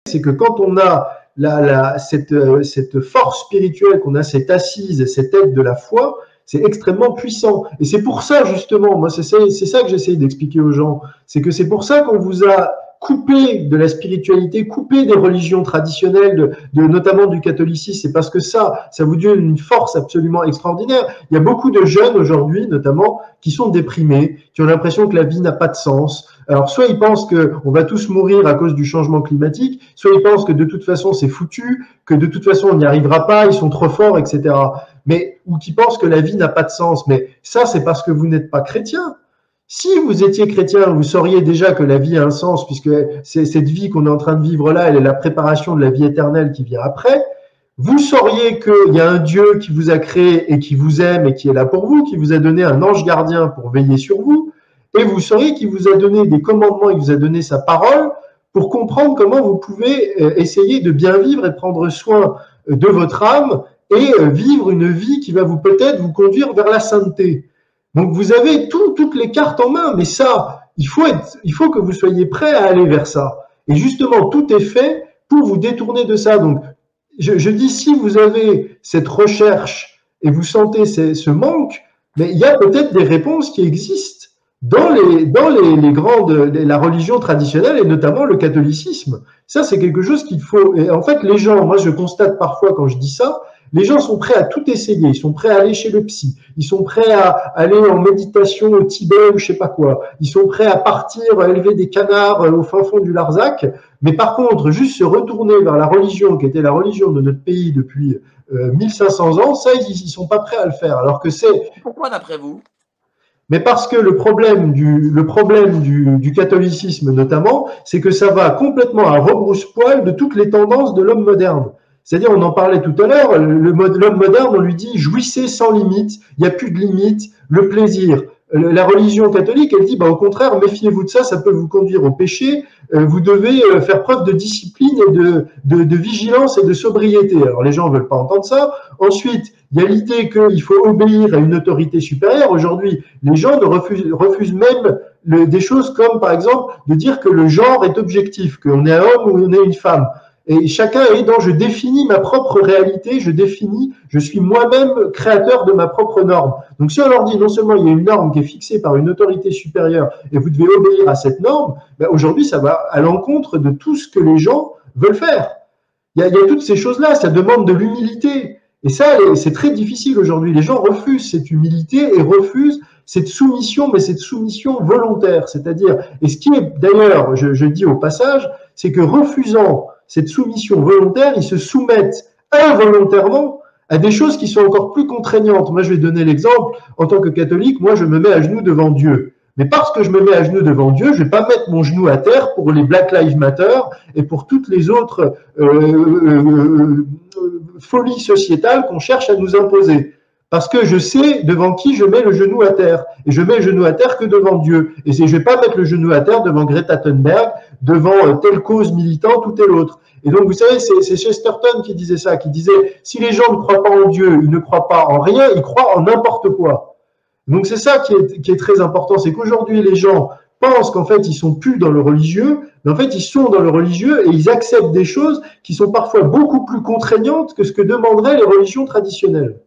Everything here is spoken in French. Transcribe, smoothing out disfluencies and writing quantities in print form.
c'est que quand on a cette force spirituelle, qu'on a cette assise, cette aide de la foi, c'est extrêmement puissant. Et c'est pour ça, justement, moi, c'est ça que j'essaie d'expliquer aux gens, c'est que c'est pour ça qu'on vous a coupé de la spiritualité, coupé des religions traditionnelles, notamment du catholicisme. C'est parce que ça vous donne une force absolument extraordinaire. Il y a beaucoup de jeunes aujourd'hui, notamment, qui sont déprimés, qui ont l'impression que la vie n'a pas de sens. Alors, soit ils pensent qu'on va tous mourir à cause du changement climatique, soit ils pensent que de toute façon c'est foutu, que de toute façon on n'y arrivera pas, ils sont trop forts, etc. Ou qui pensent que la vie n'a pas de sens. Mais ça, c'est parce que vous n'êtes pas chrétien. Si vous étiez chrétien, vous sauriez déjà que la vie a un sens, puisque cette vie qu'on est en train de vivre là, elle est la préparation de la vie éternelle qui vient après. Vous sauriez qu'il y a un Dieu qui vous a créé et qui vous aime et qui est là pour vous, qui vous a donné un ange gardien pour veiller sur vous. Et vous sauriez qu'il vous a donné des commandements, il vous a donné sa parole pour comprendre comment vous pouvez essayer de bien vivre et prendre soin de votre âme et vivre une vie qui va peut-être vous conduire vers la sainteté. Donc vous avez toutes les cartes en main, mais ça, il faut que vous soyez prêt à aller vers ça. Et justement, tout est fait pour vous détourner de ça. Donc je dis, si vous avez cette recherche et vous sentez ce manque, mais il y a peut-être des réponses qui existent dans la religion traditionnelle et notamment le catholicisme. Ça, c'est quelque chose qu'il faut. Et en fait, les gens, moi, je constate parfois quand je dis ça, les gens sont prêts à tout essayer. Ils sont prêts à aller chez le psy. Ils sont prêts à aller en méditation au Tibet ou je sais pas quoi. Ils sont prêts à partir élever des canards au fin fond du Larzac. Mais par contre, juste se retourner vers la religion qui était la religion de notre pays depuis 1500 ans, ça, ils sont pas prêts à le faire. Alors que c'est. Pourquoi, d'après vous? Mais parce que le problème du catholicisme notamment, c'est que ça va complètement à rebrousse-poil de toutes les tendances de l'homme moderne. C'est-à-dire, on en parlait tout à l'heure, l'homme moderne, on lui dit jouissez sans limite, il n'y a plus de limite, le plaisir. La religion catholique, elle dit, au contraire, méfiez-vous de ça, ça peut vous conduire au péché, vous devez faire preuve de discipline et de vigilance et de sobriété. Alors les gens ne veulent pas entendre ça. Ensuite, il y a l'idée qu'il faut obéir à une autorité supérieure. Aujourd'hui, les gens refusent même des choses comme, par exemple, de dire que le genre est objectif, qu'on est un homme ou on est une femme. Et chacun est dans je définis ma propre réalité, je suis moi-même créateur de ma propre norme. Donc si on leur dit non seulement il y a une norme qui est fixée par une autorité supérieure et vous devez obéir à cette norme, aujourd'hui ça va à l'encontre de tout ce que les gens veulent faire. Il y a toutes ces choses-là, ça demande de l'humilité. Et ça, c'est très difficile aujourd'hui. Les gens refusent cette humilité et refusent cette soumission, mais cette soumission volontaire. C'est-à-dire, et ce qui est d'ailleurs, je dis au passage, c'est que refusant cette soumission volontaire, ils se soumettent involontairement à des choses qui sont encore plus contraignantes. Moi, je vais donner l'exemple. En tant que catholique, moi, je me mets à genoux devant Dieu. Mais parce que je me mets à genoux devant Dieu, je vais pas mettre mon genou à terre pour les Black Lives Matter et pour toutes les autres folies sociétales qu'on cherche à nous imposer. Parce que je sais devant qui je mets le genou à terre. Et je mets le genou à terre que devant Dieu. Et je vais pas mettre le genou à terre devant Greta Thunberg, devant telle cause militante ou telle autre. Et donc, vous savez, c'est Chesterton qui disait ça, qui disait, si les gens ne croient pas en Dieu, ils ne croient pas en rien, ils croient en n'importe quoi. Donc, c'est ça qui est très important, c'est qu'aujourd'hui, les gens pensent qu'en fait, ils sont plus dans le religieux, mais en fait, ils sont dans le religieux et ils acceptent des choses qui sont parfois beaucoup plus contraignantes que ce que demanderaient les religions traditionnelles.